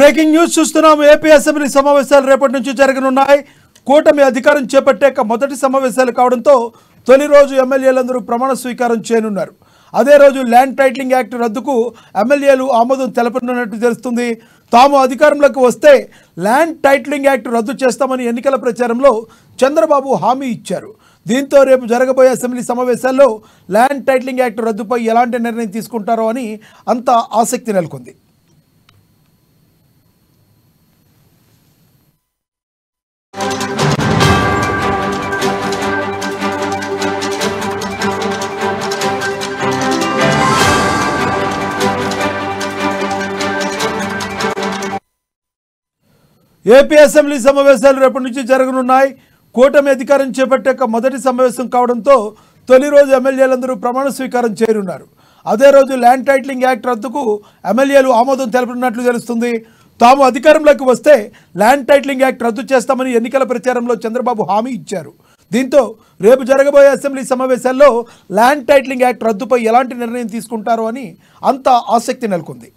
Breaking news చూస్తున్నాం. AP assembly సమావేశాలు రేపటి నుంచి జరగనున్నాయి. కూటమి అధికారం చేపట్టాక మొదటి సమావేశాలు కావడంతో తొలి రోజు ఎమ్మెల్యేలందరూ ప్రమాణ స్వీకారం చేయనున్నారు. అదే రోజు ల్యాండ్ టైటిలింగ్ యాక్ట్ రద్దుకు ఎమ్మెల్యేలు ఆమోదం తెలపనున్నట్టు తెలుస్తుంది. తాము అధికారంలోకి వస్తే ల్యాండ్ టైటిలింగ్ యాక్ట్ రద్దు చేస్తామని ఎన్నికల ప్రచారంలో చంద్రబాబు హామీ ఇచ్చారు. దీంతో రేపు జరగబోయే అసెంబ్లీ సమావేశాల్లో ల్యాండ్ టైటిలింగ్ యాక్ట్ రద్దుపై ఎలాంటి నిర్ణయం తీసుకుంటారో అని అంత ఆసక్తి నెలకొంది. ఏపీ అసెంబ్లీ సమావేశాలు రేపటి నుంచి జరగనున్నాయి. కూటమి అధికారం చేపట్టాక మొదటి సమావేశం కావడంతో తొలి రోజు ఎమ్మెల్యేలందరూ ప్రమాణ స్వీకారం చేయనున్నారు. అదే రోజు ల్యాండ్ టైటిలింగ్ యాక్ట్ రద్దుకు ఎమ్మెల్యేలు ఆమోదం తెలపనున్నట్లు తెలుస్తుంది. తాము అధికారంలోకి వస్తే ల్యాండ్ టైటిలింగ్ యాక్ట్ రద్దు చేస్తామని ఎన్నికల ప్రచారంలో చంద్రబాబు హామీ ఇచ్చారు. దీంతో రేపు జరగబోయే అసెంబ్లీ సమావేశాల్లో ల్యాండ్ టైటిలింగ్ యాక్ట్ రద్దుపై ఎలాంటి నిర్ణయం తీసుకుంటారో అని అంత ఆసక్తి నెలకొంది.